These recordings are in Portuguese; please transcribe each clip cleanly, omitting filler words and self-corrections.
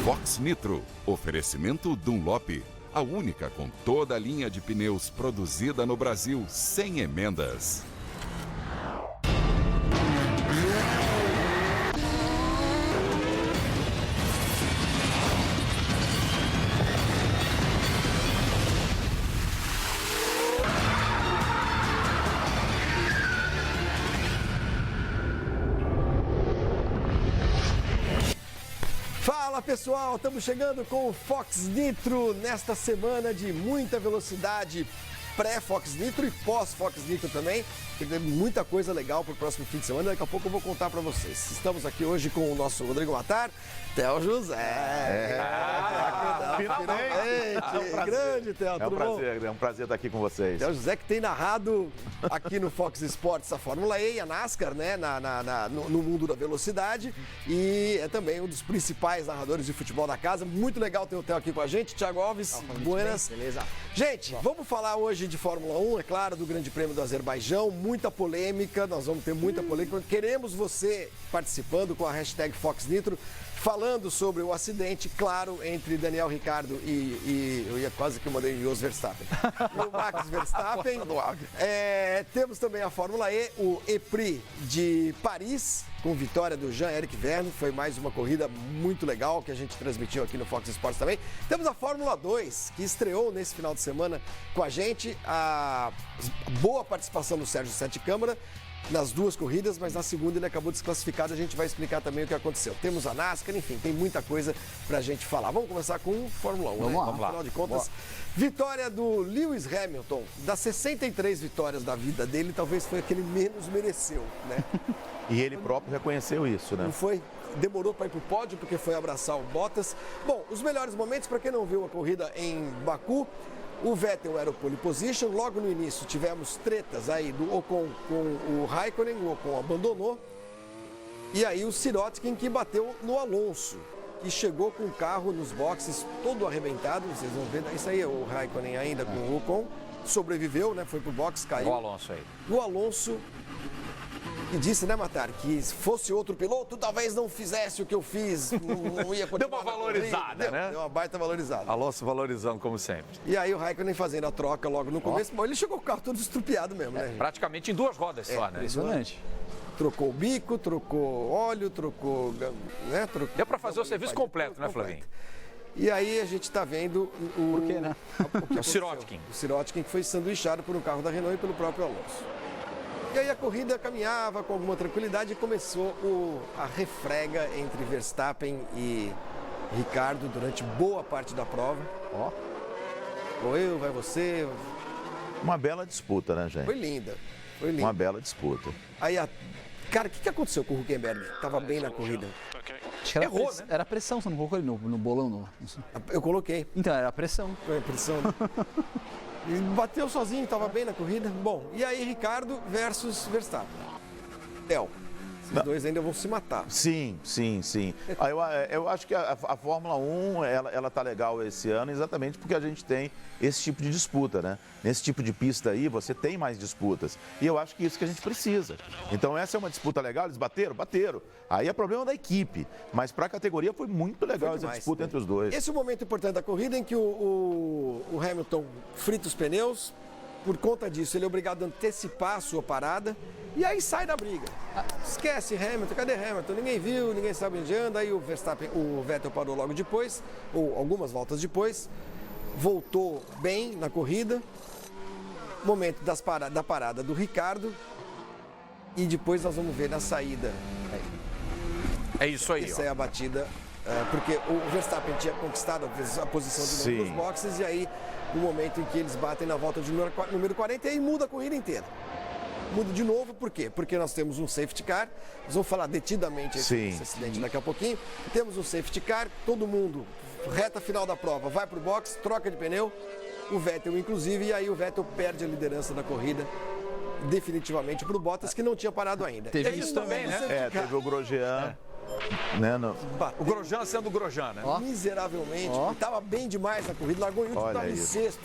Fox Nitro, oferecimento Dunlop, a única com toda a linha de pneus produzida no Brasil sem emendas. Fala pessoal, estamos chegando com o Fox Nitro nesta semana de muita velocidade, pré-Fox Nitro e pós-Fox Nitro também. Tem muita coisa legal para o próximo fim de semana, daqui a pouco eu vou contar para vocês. Estamos aqui hoje com o nosso Rodrigo Matar, Theo José. Finalmente! Grande, Theo, tudo bom? É um prazer estar aqui com vocês. Theo José que tem narrado aqui no Fox Sports a Fórmula E e a NASCAR, né, no mundo da velocidade, e é também um dos principais narradores de futebol da casa. Muito legal ter o Theo aqui com a gente. Thiago Alves, buenas. Beleza. Gente, vamos falar hoje de Fórmula 1, é claro, do Grande Prêmio do Azerbaijão, muita polêmica, nós vamos ter muita polêmica. Queremos você participando com a hashtag Fox Nitro, falando sobre o acidente, claro, entre Daniel Ricciardo e eu ia quase que mandei Jos Verstappen. E o Max Verstappen. Temos também a Fórmula E, o E-Prix de Paris, com vitória do Jean-Eric Vergne. Foi mais uma corrida muito legal que a gente transmitiu aqui no Fox Sports também. Temos a Fórmula 2, que estreou nesse final de semana com a gente. A boa participação do Sérgio Sete Câmara nas duas corridas, mas na segunda ele acabou desclassificado. A gente vai explicar também o que aconteceu. Temos a NASCAR, enfim, tem muita coisa pra gente falar. Vamos começar com Fórmula 1, Vamos lá. Afinal de contas, vitória do Lewis Hamilton. Das 63 vitórias da vida dele, talvez foi a que ele menos mereceu, né? E ele próprio reconheceu isso, né? Não foi? Demorou para ir pro pódio porque foi abraçar o Bottas. Bom, os melhores momentos, para quem não viu a corrida em Baku, o Vettel era o pole position. Logo no início tivemos tretas aí do Ocon com o Raikkonen, o Ocon abandonou. E aí o Sirotkin que bateu no Alonso, que chegou com o carro nos boxes todo arrebentado, vocês vão ver. Isso aí é o Raikkonen ainda com o Ocon, sobreviveu, né? Foi pro box, caiu. O Alonso aí. O Alonso que disse, né, Matar, que se fosse outro piloto, talvez não fizesse o que eu fiz, não ia continuar. Deu uma valorizada, né? Deu uma baita valorizada. Alonso valorizando como sempre. E aí o Raikkonen fazendo a troca logo no começo, bom, ele chegou com o carro todo estrupiado mesmo, né? Praticamente em duas rodas só, né? Impressionante. Trocou o bico, trocou óleo, trocou, né? Deu para fazer o serviço completo, né, Flavinho? E aí a gente está vendo o... Por quê, né? O Sirotkin. O Sirotkin que foi sanduichado por um carro da Renault e pelo próprio Alonso. E aí a corrida caminhava com alguma tranquilidade e começou a refrega entre Verstappen e Ricciardo durante boa parte da prova. Ó. Ou eu, vai você. Uma bela disputa, né, gente? Foi linda. Foi linda. Uma bela disputa. Aí, cara, o que aconteceu com o Huckenberg? Tava bem na corrida. Acho que era, Errou, né? Era pressão, você não colocou ele no bolão? No... Eu coloquei. Então, era pressão. Foi a pressão. E bateu sozinho, estava bem na corrida. Bom, e aí Ricciardo versus Verstappen. Theo, esses dois ainda vão se matar. Sim. Eu acho que a Fórmula 1, ela tá legal esse ano exatamente porque a gente tem esse tipo de disputa, né? Nesse tipo de pista aí, você tem mais disputas. E eu acho que isso que a gente precisa. Então essa é uma disputa legal, eles bateram. Aí é problema da equipe. Mas para a categoria foi muito legal essa disputa entre os dois. Esse é o momento importante da corrida em que o Hamilton frita os pneus. Por conta disso, ele é obrigado a antecipar a sua parada e aí sai da briga. Esquece Hamilton, cadê Hamilton? Ninguém viu, ninguém sabe onde anda. Aí o Vettel parou logo depois, ou algumas voltas depois, voltou bem na corrida. Momento da parada do Ricciardo e depois nós vamos ver na saída. É isso aí, Essa é a batida. Porque o Verstappen tinha conquistado a posição de novo nos boxes e aí o momento em que eles batem na volta de número 40 e aí muda a corrida inteira. Muda de novo, por quê? Porque nós temos um safety car, nós vamos falar detidamente esse acidente daqui a pouquinho. Temos um safety car, todo mundo, reta final da prova, vai pro box, troca de pneu, o Vettel inclusive, e aí o Vettel perde a liderança da corrida definitivamente pro Bottas, que não tinha parado ainda. Teve isso também, né? Teve o Grosjean. né? No... O Grosjean sendo o Grosjean, né? Miseravelmente. Ó. Estava bem demais na corrida, largou em último, Olha estava em isso. sexto.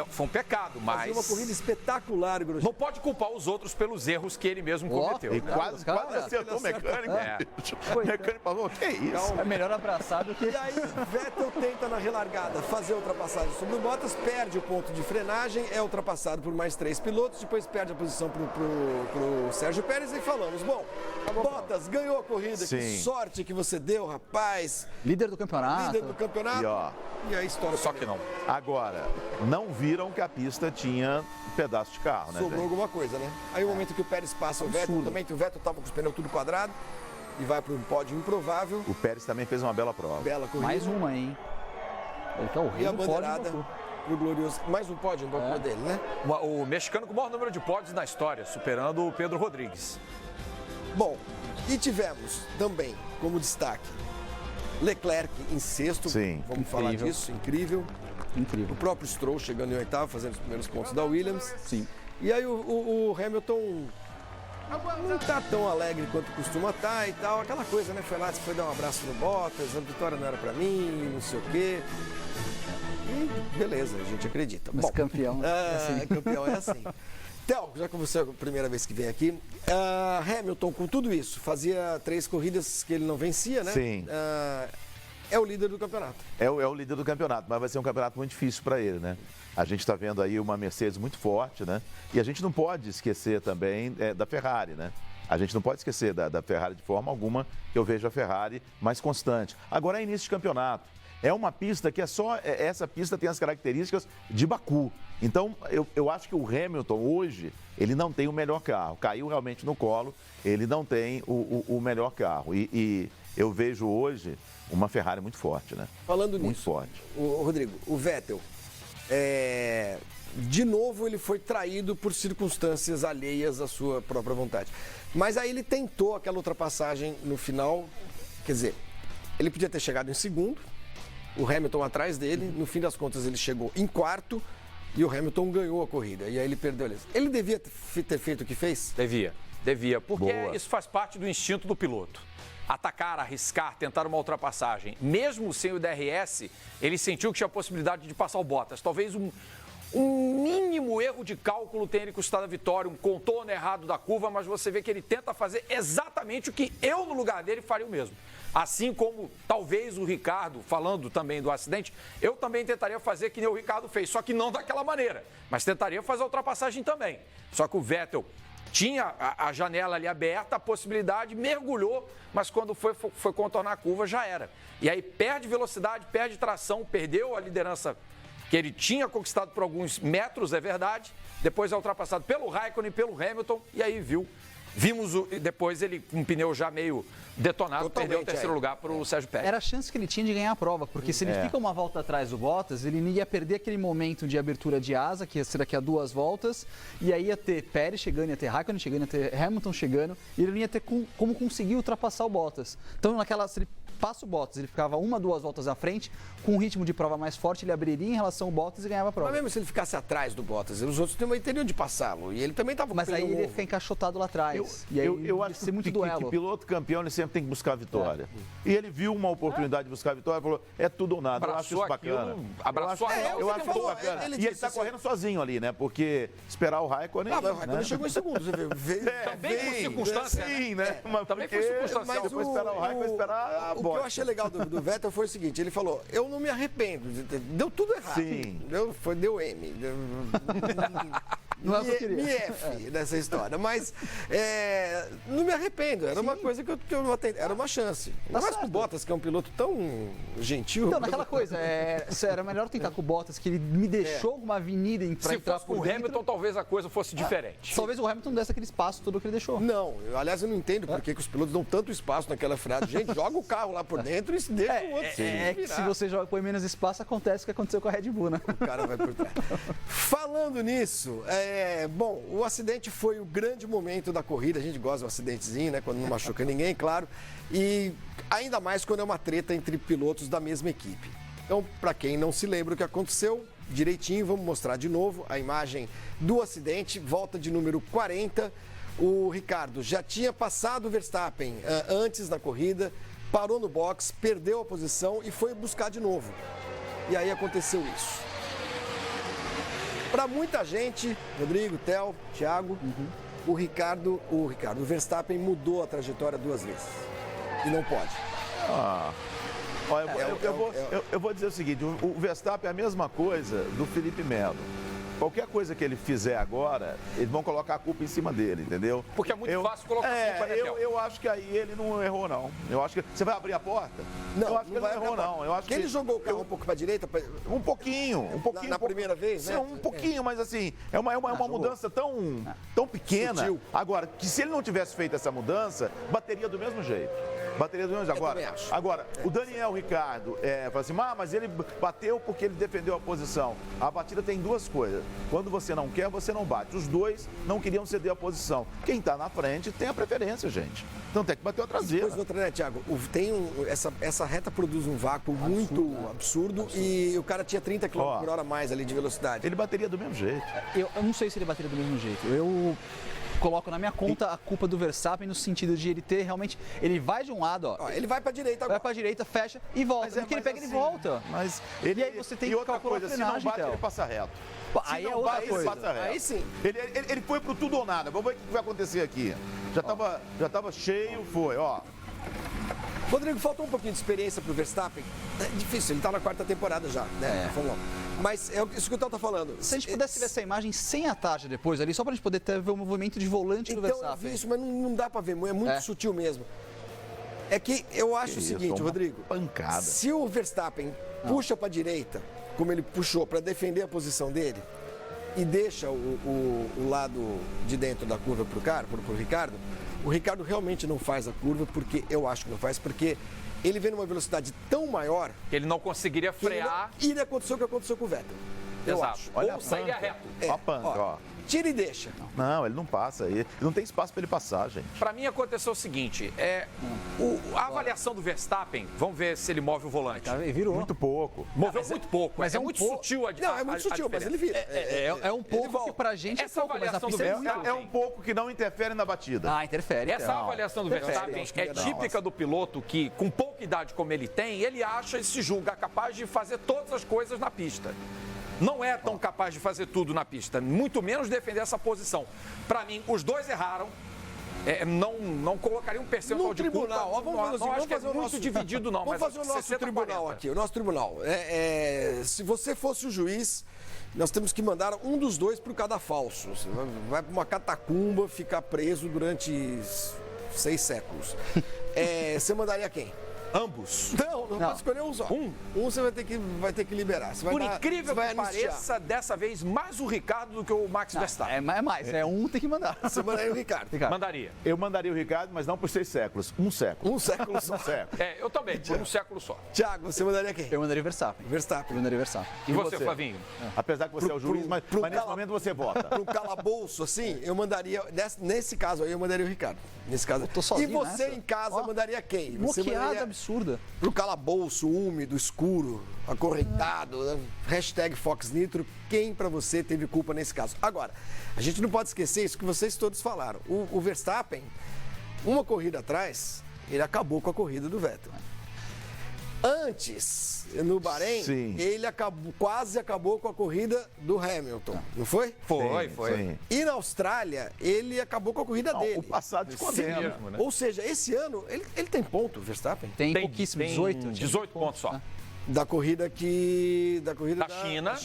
Foi um pecado, mas Fazia uma corrida espetacular, Grosjean. não pode culpar os outros pelos erros que ele mesmo Ó. cometeu. E quase acertou o mecânico. É. bicho. O mecânico falou, que isso? É melhor abraçar do que... E aí, Vettel tenta na relargada fazer a ultrapassagem sobre o Bottas, perde o ponto de frenagem, é ultrapassado por mais 3 pilotos, depois perde a posição pro Sérgio Pérez e falamos, bom, Bottas ganhou a corrida, que Sim. sorte que você deu, rapaz, Líder do campeonato. líder do campeonato. E ó, E aí, história Só que não. agora, não viram que a pista tinha um pedaço de carro, né, sobrou gente? alguma coisa, né? Aí o momento que o Pérez passa o Vettel, Absurdo. também que o Vettel tava com os pneus tudo quadrado e vai para um pódio improvável, O Pérez também fez uma bela prova. bela corrida. Mais uma, hein? Ele tá o E rei a do pódio. bandeirada do Baku. pro glorioso. Mais um pódio no Baku dele, né? O mexicano com o maior número de pódios na história, superando o Pedro Rodrigues. Bom, e tivemos também como destaque Leclerc em sexto. Sim. Vamos falar Incrível. disso, incrível. Incrível. O próprio Stroll chegando em oitavo, fazendo os primeiros pontos da Williams. Sim. E aí o Hamilton não tá tão alegre quanto costuma estar e tal. Aquela coisa, né? Foi lá, foi dar um abraço no Bottas, a vitória não era pra mim, não sei o quê. E beleza, a gente acredita. Mas campeão é assim. Campeão é assim. Théo, já que você é a primeira vez que vem aqui, Hamilton, com tudo isso, fazia 3 corridas que ele não vencia, né? Sim. É o líder do campeonato. É o líder do campeonato, mas vai ser um campeonato muito difícil para ele, né? A gente está vendo aí uma Mercedes muito forte, né? E a gente não pode esquecer também da Ferrari, né? A gente não pode esquecer da Ferrari de forma alguma, que eu vejo a Ferrari mais constante. Agora é início de campeonato. É uma pista que essa pista tem as características de Baku. Então, eu acho que o Hamilton hoje, ele não tem o melhor carro. Caiu realmente no colo, ele não tem o melhor carro. E eu vejo hoje uma Ferrari muito forte, né? Falando Muito nisso, forte. o Rodrigo, o Vettel, de novo ele foi traído por circunstâncias alheias à sua própria vontade. Mas aí ele tentou aquela ultrapassagem no final, quer dizer, ele podia ter chegado em segundo, o Hamilton atrás dele, no fim das contas ele chegou em quarto e o Hamilton ganhou a corrida. E aí ele perdeu. Ele devia ter feito o que fez? Devia, porque Boa. isso faz parte do instinto do piloto. Atacar, arriscar, tentar uma ultrapassagem. Mesmo sem o DRS, ele sentiu que tinha a possibilidade de passar o Bottas. Talvez um mínimo erro de cálculo tenha lhe custado a vitória, um contorno errado da curva, mas você vê que ele tenta fazer exatamente o que eu, no lugar dele, faria o mesmo. Assim como talvez o Ricardo, falando também do acidente, eu também tentaria fazer que nem o Ricardo fez, só que não daquela maneira, mas tentaria fazer a ultrapassagem também. Só que o Vettel tinha a janela ali aberta, a possibilidade, mergulhou, mas quando foi contornar a curva já era. E aí perde velocidade, perde tração, perdeu a liderança que ele tinha conquistado por alguns metros, é verdade. Depois é ultrapassado pelo Raikkonen e pelo Hamilton, e aí vimos depois ele com um pneu já meio detonado, Totalmente, perdeu o terceiro lugar para o Sérgio Pérez. Era a chance que ele tinha de ganhar a prova, porque se ele fica uma volta atrás do Bottas, ele ia perder aquele momento de abertura de asa, que ia ser daqui a 2 voltas, e aí ia ter Pérez chegando, ia ter Raikkonen chegando, ia ter Hamilton chegando, e ele não ia ter como conseguir ultrapassar o Bottas. Então, se ele passa o Bottas, ele ficava 1, 2 voltas à frente, com um ritmo de prova mais forte, ele abriria em relação ao Bottas e ganhava a prova. Mas mesmo se ele ficasse atrás do Bottas, os outros também teriam de passá-lo. E ele também estava com Mas o aí pneu ele ia novo. ficar encaixotado lá atrás. E aí Eu ia acho ser muito que duelo. piloto campeão ele sempre tem que buscar a vitória. E ele viu uma oportunidade de buscar a vitória e falou, é tudo ou nada. Eu acho isso bacana. Abraçou aquilo, Eu você acho isso falou, bacana. ele E ele disse está assim- correndo sozinho ali, né? Porque esperar o Raikkonen... Ah, mas o Raikkonen né? chegou em segundo, você viu? Também por circunstância, né? Sim, né? Mas Também foi porque circunstancial. Depois esperar o Raikkonen, esperar a O que eu bola. achei legal do Vettel foi o seguinte, ele falou, eu não me arrependo, deu tudo errado. Sim. Deu M. Não é o que eu queria. Me F nessa história, mas não me arrependo, era uma coisa que eu não atendi, era uma chance. Mas com o Bottas, que é um piloto tão gentil... Então, naquela coisa, era melhor tentar com o Bottas, que ele me deixou uma avenida pra Se entrar fosse com por o dentro. Hamilton, talvez a coisa fosse diferente. Talvez o Hamilton desse aquele espaço todo que ele deixou. Não, aliás, eu não entendo por que os pilotos dão tanto espaço naquela freada. Gente, joga o carro lá por dentro e deixa o outro se É que virar. se você põe menos espaço, acontece o que aconteceu com a Red Bull, né? O cara vai por trás. Falando nisso, bom, o acidente foi o grande momento da corrida. A gente gosta de um acidentezinho, né? Quando não machuca ninguém, claro. E ainda mais quando é uma treta entre pilotos da mesma equipe. Então, para quem não se lembra o que aconteceu, direitinho, vamos mostrar de novo a imagem do acidente, volta de número 40. O Ricardo já tinha passado o Verstappen antes da corrida, parou no box, perdeu a posição e foi buscar de novo. E aí aconteceu isso. Para muita gente, Rodrigo, Theo, Thiago, o Verstappen mudou a trajetória 2 vezes. E não pode. Olha, eu vou dizer o seguinte, o Verstappen é a mesma coisa do Felipe Melo. Qualquer coisa que ele fizer agora, eles vão colocar a culpa em cima dele, entendeu? Porque é muito fácil colocar a culpa, né, Theo? Eu acho que aí ele não errou, não. Eu acho que... Você vai abrir a porta? Não, eu acho que ele vai não errou, não. Eu acho que ele jogou o carro um pouco para a direita? Um pouquinho. Na primeira vez, né? Um pouquinho, mas assim, é uma mudança tão pequena. Sutil. Agora, que se ele não tivesse feito essa mudança, bateria do mesmo jeito. Bateria do mesmo jeito. Agora, o Daniel Ricciardo fala assim, mas ele bateu porque ele defendeu a posição. A batida tem 2 coisas. Quando você não quer, você não bate. Os 2 não queriam ceder a posição. Quem está na frente tem a preferência, gente. Então tem que bater a traseira. Depois outra, né, Thiago? Essa reta produz um vácuo muito absurdo e o cara tinha 30 km por hora a mais ali de velocidade. Ele bateria do mesmo jeito. Eu não sei se ele bateria do mesmo jeito. Eu coloco na minha conta a culpa do Verstappen no sentido de ele ter realmente... Ele vai de um lado, ele vai pra direita agora. Vai pra direita, fecha e volta. Porque ele pega e ele volta. E aí você tem que calcular a frenagem, se não bate, ele passa reto. Aí é outra coisa. Aí sim. Ele foi pro tudo ou nada. Vamos ver o que vai acontecer aqui. Já tava cheio, foi, Rodrigo, faltou um pouquinho de experiência pro Verstappen. É difícil, ele tá na 4ª temporada já, né? Fórmula 1. Mas é isso que o Theo tá falando. Se a gente pudesse ver essa imagem sem a tarja depois ali, só pra gente poder ver o movimento de volante do Verstappen. Então eu vi isso, mas não dá pra ver, é muito sutil mesmo. É que eu acho o seguinte, Rodrigo. Pancada. Se o Verstappen puxa pra direita, como ele puxou pra defender a posição dele, e deixa o lado de dentro da curva pro Ricardo, o Ricardo realmente não faz a curva, porque eu acho que não faz, porque ele vem numa velocidade tão maior... Que ele não conseguiria frear. E ele aconteceu o que aconteceu com o Vettel. Eu acho. Ou sairia reto. Olha a panca, Tira e deixa. Não, ele não passa aí. Não tem espaço para ele passar, gente. Para mim aconteceu o seguinte, a avaliação do Verstappen, vamos ver se ele move o volante. Virou. Muito pouco. Moveu muito pouco, mas é muito sutil a Não, é muito sutil, mas ele vira. É um pouco que pra gente essa é pouco, mas na avaliação do pista Verstappen É um pouco que não interfere na batida. Interfere. Essa avaliação do Verstappen é típica do piloto que, com pouca idade como ele tem, ele acha e se julga capaz de fazer todas as coisas na pista. Não é tão capaz de fazer tudo na pista, muito menos defender essa posição. Para mim, os 2 erraram. Não colocaria um percentual no de tribunal, culpa. Vamos fazer o nosso dividido, não. Vamos fazer o nosso tribunal aqui, o nosso tribunal. Se você fosse o juiz, nós temos que mandar um dos 2 para o cadafalso. Você vai para uma catacumba, ficar preso durante 6 séculos. Você mandaria quem? Ambos. Não pode escolher um só. Um você vai ter que liberar. Por incrível que pareça, dessa vez mais o Ricardo do que o Max Verstappen. É mais, tem que mandar. Você mandaria o Ricardo. Mandaria. Eu mandaria o Ricardo, mas não por 6 séculos. Um século. Um século só. Eu também, por um século só. Thiago, você mandaria quem? Eu mandaria o Verstappen. Verstappen. Eu mandaria o Verstappen. E você, Flavinho? Apesar que você é o juiz, mas nesse momento você vota. Pro calabouço, assim, eu mandaria... Nesse caso aí, eu mandaria o Ricardo. Nesse caso. Eu tô sozinho e você nessa? em casa mandaria quem? Você Bloqueada absurda. Pro calabouço, úmido, escuro, acorrentado, né? Hashtag Fox Nitro, quem pra você teve culpa nesse caso? Agora, a gente não pode esquecer isso que vocês todos falaram. O Verstappen, uma corrida atrás, ele acabou com a corrida do Vettel. Antes, no Bahrein, ele quase acabou com a corrida do Hamilton, não foi? Foi. Sim. E na Austrália, ele acabou com a corrida dele. O passado te condena. Mesmo, né? Ou seja, esse ano, ele tem ponto, o Verstappen? Tem pouquíssimo, 18. 18 pontos só. Da corrida Da China.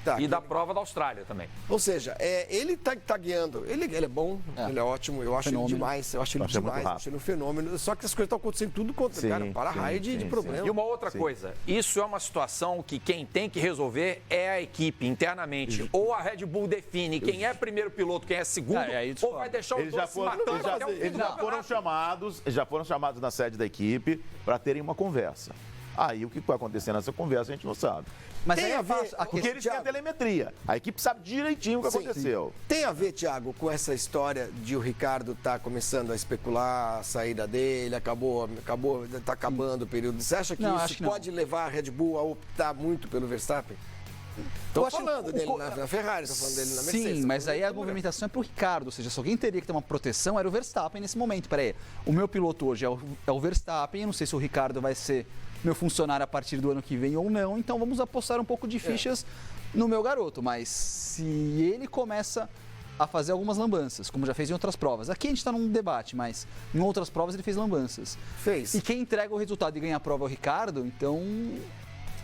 Tá, E da prova da Austrália também. Ou seja, ele tá guiando. Ele é bom, ele é ótimo. Eu acho ele demais. Eu acho ele demais. Eu acho ele um fenômeno. Só que as coisas estão acontecendo tudo contra o cara. Para-raio de problema. E uma outra coisa. Isso é uma situação que quem tem que resolver é a equipe internamente. Ou a Red Bull define quem é primeiro piloto, quem é segundo, ou vai deixar os dois se matando até o fim do campeonato. Eles já foram chamados na sede da equipe para terem uma conversa. Aí o que vai acontecer nessa conversa a gente não sabe. Mas tem aí a ver, porque eles têm a telemetria. A equipe sabe direitinho o que aconteceu. Tem a ver, Thiago, com essa história de o Ricardo tá começando a especular a saída dele, tá acabando o período. Você acha que isso pode levar a Red Bull a optar muito pelo Verstappen? Estou falando dele na Ferrari, estou falando dele na Mercedes. Sim, mas aí a movimentação é para o Ricardo, ou seja, se alguém teria que ter uma proteção, era o Verstappen nesse momento. Peraí, o meu piloto hoje é o Verstappen, eu não sei se o Ricardo vai ser meu funcionário a partir do ano que vem ou não, então vamos apostar um pouco de fichas no meu garoto, mas se ele começa a fazer algumas lambanças, como já fez em outras provas. Aqui a gente está num debate, mas em outras provas ele fez lambanças. Fez. E quem entrega o resultado e ganha a prova é o Ricardo, então...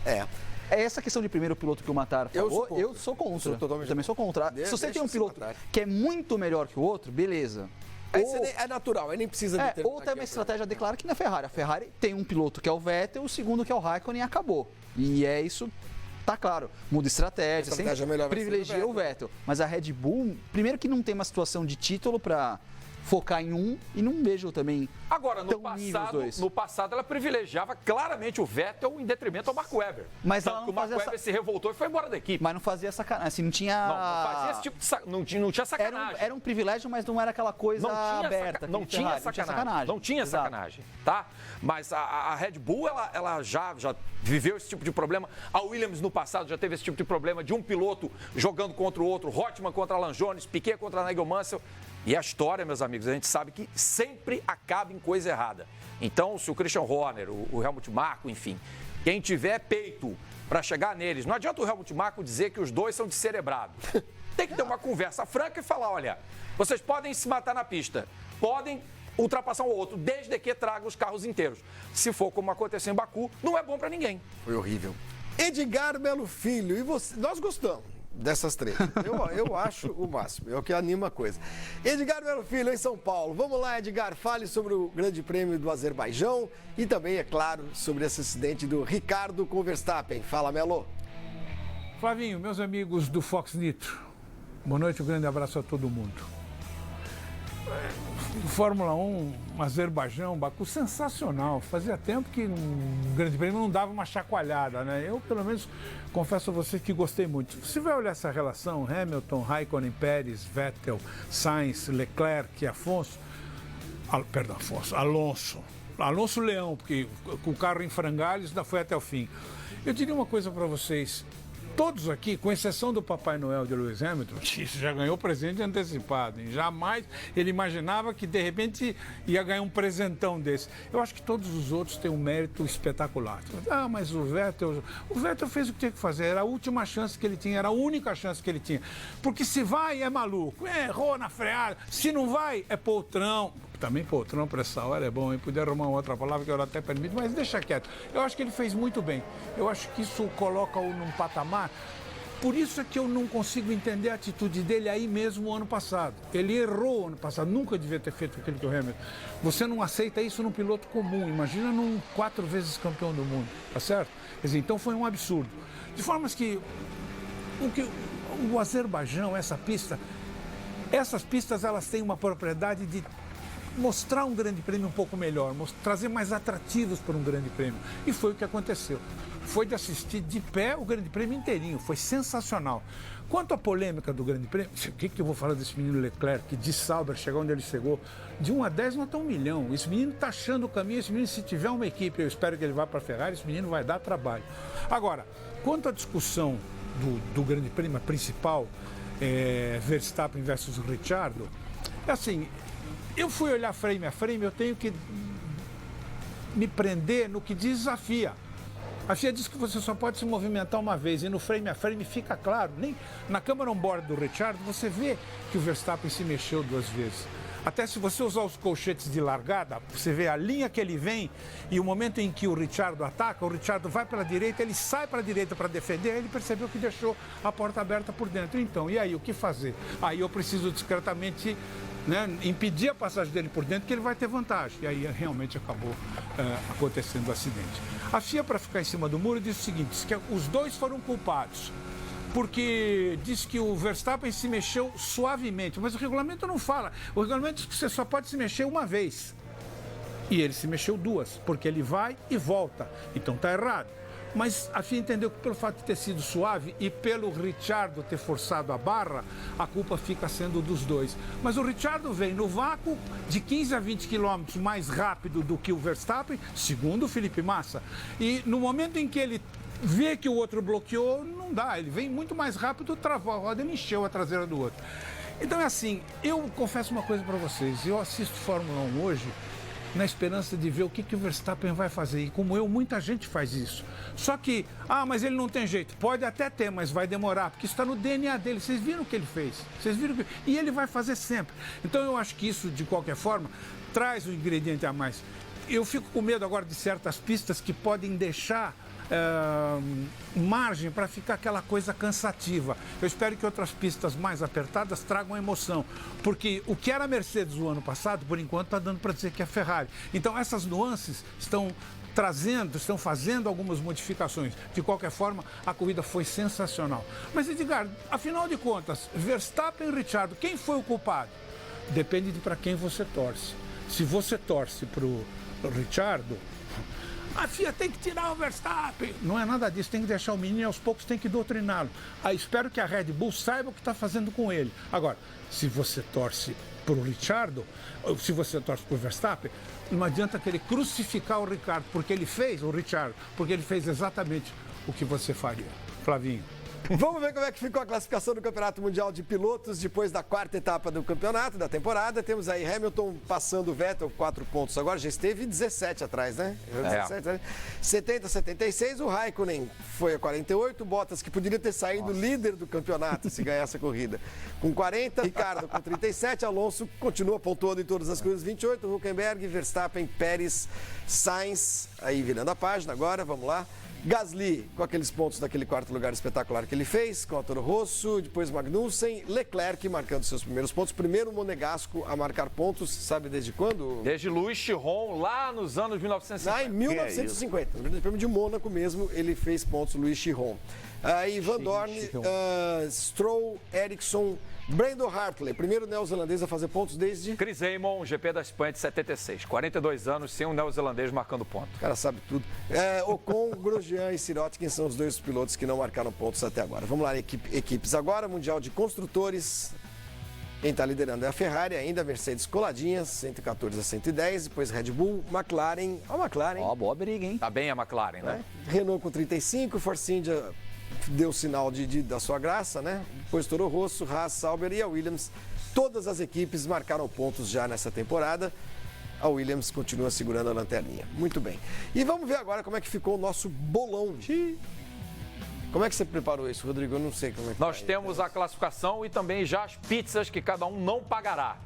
É essa questão de primeiro piloto que o Matar falou, eu sou contra. Eu também sou contra. Se você tem um piloto que é muito melhor que o outro, beleza. É natural, aí nem precisa de ter. Ou tem uma estratégia declara que na Ferrari. A Ferrari tem um piloto que é o Vettel, o segundo que é o Raikkonen e acabou. E é isso, tá claro. Muda estratégia, sempre privilegia o Vettel. Mas a Red Bull, primeiro que não tem uma situação de título para focar em um e não vejo também. Agora, no passado ela privilegiava claramente o Vettel em detrimento ao Marco Webber. Mas tanto que o Marco Webber se revoltou e foi embora da equipe. Mas não fazia sacanagem, assim, não tinha... Não fazia esse tipo de não tinha sacanagem. Era um privilégio, mas não era aquela coisa aberta. Não tinha sacanagem. Não tinha sacanagem, tá? Mas a Red Bull, ela já viveu esse tipo de problema. A Williams no passado já teve esse tipo de problema de um piloto jogando contra o outro, Rotman contra Alan Jones, Piquet contra Nigel Mansell. E a história, meus amigos, a gente sabe que sempre acaba em coisa errada. Então, se o Christian Horner, o Helmut Marko, enfim, quem tiver peito para chegar neles, não adianta o Helmut Marko dizer que os dois são descerebrados. Tem que ter uma conversa franca e falar, olha, vocês podem se matar na pista, podem ultrapassar um outro, desde que tragam os carros inteiros. Se for como aconteceu em Baku, não é bom para ninguém. Foi horrível. Edgar Melo Filho, e você? Nós gostamos dessas três. Eu acho o máximo, é o que anima a coisa. Edgar Melo Filho, em São Paulo. Vamos lá, Edgar, fale sobre o Grande Prêmio do Azerbaijão e também, é claro, sobre esse acidente do Ricardo com o Verstappen. Fala, Melo. Flavinho, meus amigos do Fox Nitro, boa noite, um grande abraço a todo mundo. Fórmula 1, Azerbaijão, Baku, sensacional. Fazia tempo que um Grande Prêmio não dava uma chacoalhada, né? Eu, pelo menos, confesso a vocês que gostei muito. Você vai olhar essa relação, Hamilton, Raikkonen, Pérez, Vettel, Sainz, Leclerc, Alonso Leão, porque com o carro em frangalhos ainda foi até o fim. Eu diria uma coisa para vocês. Todos aqui, com exceção do Papai Noel de Lewis Hamilton, já ganhou presente antecipado. E jamais ele imaginava que, de repente, ia ganhar um presentão desse. Eu acho que todos os outros têm um mérito espetacular. Ah, mas o Vettel fez o que tinha que fazer. Era a última chance que ele tinha, era a única chance que ele tinha. Porque se vai, é maluco. Errou na freada. Se não vai, é poltrão. Também poltrão para essa hora é bom, hein? Podia arrumar uma outra palavra que eu até permito, mas deixa quieto. Eu acho que ele fez muito bem. Eu acho que isso coloca-o num patamar. Por isso é que eu não consigo entender a atitude dele aí mesmo o ano passado. Ele errou ano passado, nunca devia ter feito aquilo que o Hamilton. Você não aceita isso num piloto comum, imagina num 4 vezes campeão do mundo, tá certo? Quer dizer, então foi um absurdo. De formas que o Azerbaijão, essas pistas elas têm uma propriedade de mostrar um grande prêmio um pouco melhor, trazer mais atrativos para um grande prêmio. E foi o que aconteceu. Foi de assistir de pé o grande prêmio inteirinho, foi sensacional. Quanto à polêmica do grande prêmio, o que eu vou falar desse menino Leclerc, de Sauber, chegar onde ele chegou, de 1 a 10 nota 1 milhão. Esse menino está achando o caminho, esse menino, se tiver uma equipe, eu espero que ele vá para a Ferrari, esse menino vai dar trabalho. Agora, quanto à discussão do grande prêmio principal, Verstappen versus Ricciardo, é assim... Eu fui olhar frame a frame, eu tenho que me prender no que diz a FIA. A FIA diz que você só pode se movimentar uma vez e no frame a frame fica claro. Nem na câmera on-board do Ricciardo você vê que o Verstappen se mexeu 2 vezes. Até se você usar os colchetes de largada, você vê a linha que ele vem e o momento em que o Ricciardo ataca, o Ricciardo vai pela direita, ele sai para a direita para defender, aí ele percebeu que deixou a porta aberta por dentro. Então, e aí, o que fazer? Aí eu preciso discretamente... impedir a passagem dele por dentro, que ele vai ter vantagem. E aí realmente acabou acontecendo o acidente. A FIA, para ficar em cima do muro, disse o seguinte, diz que os dois foram culpados, porque diz que o Verstappen se mexeu suavemente, mas o regulamento não fala. O regulamento diz que você só pode se mexer uma vez. E ele se mexeu 2, porque ele vai e volta. Então está errado. Mas a FIA entendeu que pelo fato de ter sido suave e pelo Ricciardo ter forçado a barra, a culpa fica sendo dos dois. Mas o Ricciardo vem no vácuo de 15 a 20 quilômetros mais rápido do que o Verstappen, segundo o Felipe Massa. E no momento em que ele vê que o outro bloqueou, não dá. Ele vem muito mais rápido, travou a roda e encheu a traseira do outro. Então é assim, eu confesso uma coisa para vocês, eu assisto Fórmula 1 hoje na esperança de ver o que o Verstappen vai fazer. E como eu, muita gente faz isso. Só que, mas ele não tem jeito. Pode até ter, mas vai demorar, porque isso está no DNA dele. Vocês viram o que ele fez. E ele vai fazer sempre. Então eu acho que isso, de qualquer forma, traz um ingrediente a mais. Eu fico com medo agora de certas pistas que podem deixar margem para ficar aquela coisa cansativa. Eu espero que outras pistas mais apertadas tragam emoção, porque o que era a Mercedes o ano passado, por enquanto, está dando para dizer que é a Ferrari. Então essas nuances estão fazendo algumas modificações. De qualquer forma, a corrida foi sensacional. Mas, Edgar, afinal de contas, Verstappen e Ricciardo, quem foi o culpado? Depende de para quem você torce. Se você torce para o Ricciardo, a FIA tem que tirar o Verstappen. Não é nada disso, tem que deixar o menino e aos poucos tem que doutriná-lo. Espero que a Red Bull saiba o que está fazendo com ele. Agora, se você torce para o Ricciardo, ou se você torce para o Verstappen, não adianta querer crucificar o Ricciardo, porque ele fez exatamente o que você faria. Flavinho. Vamos ver como é que ficou a classificação do Campeonato Mundial de Pilotos depois da quarta etapa do campeonato, da temporada. Temos aí Hamilton passando o Vettel, 4 pontos agora, já esteve 17 atrás, né? 17, né? 70, 76, o Raikkonen foi a 48, Bottas, que poderia ter saído líder do campeonato se ganhasse a corrida, com 40, Ricardo com 37, Alonso continua pontuando em todas as corridas, 28, Hülkenberg, Verstappen, Pérez, Sainz, aí virando a página agora, vamos lá. Gasly, com aqueles pontos daquele quarto lugar espetacular que ele fez, com a Toro Rosso, depois Magnussen, Leclerc marcando seus primeiros pontos. Primeiro monegasco a marcar pontos, sabe desde quando? Desde Louis Chiron, lá nos anos 1950. Em 1950, no Grande Prêmio de Mônaco mesmo, ele fez pontos, Louis Chiron. Aí Van Dorn, Stroll, Ericsson, Brandon Hartley, primeiro neozelandês a fazer pontos desde... Chris Amon, GP da Espanha de 76, 42 anos, sem um neozelandês marcando ponto. O cara sabe tudo. Ocon, Grosjean e Sirotkin são os dois pilotos que não marcaram pontos até agora. Vamos lá, equipes agora, Mundial de Construtores. Quem está liderando é a Ferrari, ainda a Mercedes coladinhas, 114 a 110, depois Red Bull, McLaren, a McLaren. Boa briga, hein? Tá bem a McLaren, né? Renault com 35, Force India deu sinal da sua graça, né? Depois Toro Rosso, Haas, Sauber e a Williams. Todas as equipes marcaram pontos já nessa temporada. A Williams continua segurando a lanterninha. Muito bem. E vamos ver agora como é que ficou o nosso bolão. Como é que você preparou isso, Rodrigo? Eu não sei como é que Nós temos a classificação e também já as pizzas que cada um não pagará.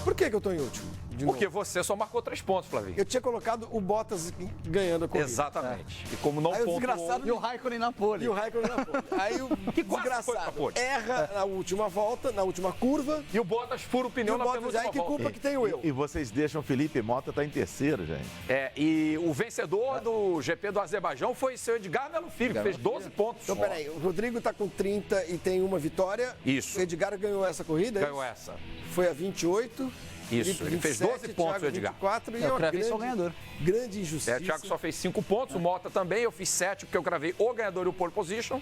Por que eu estou em último? Porque você só marcou 3 pontos, Flavinho. Eu tinha colocado o Bottas ganhando a corrida. Exatamente. E como não pontuou... E o Raikkonen na pole. Aí o desgraçado erra na última volta, na última curva. E o Bottas fura o pneu na penúltima volta. Que culpa que tenho eu? E vocês deixam o Felipe Mota estar em terceiro, gente. E o vencedor do GP do Azerbaijão foi o seu Edgar Melo Filho, que fez 12 pontos. Então, peraí, o Rodrigo está com 30 e tem uma vitória. Isso. O Edgar ganhou essa corrida? Ganhou essa. Foi a 28. Isso, ele fez 12 pontos, o Edgar. 24, e eu cravei só o ganhador. Grande injustiça. O Thiago só fez 5 pontos, o Mota também, eu fiz 7, porque eu cravei o ganhador e o pole position.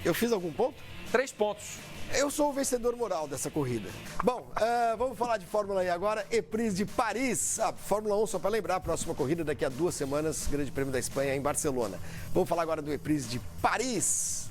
Eu fiz algum ponto? 3 pontos. Eu sou o vencedor moral dessa corrida. Bom, vamos falar de Fórmula E agora. Epris de Paris. Fórmula 1, só para lembrar, a próxima corrida daqui a 2 semanas, Grande Prêmio da Espanha em Barcelona. Vamos falar agora do Epris de Paris.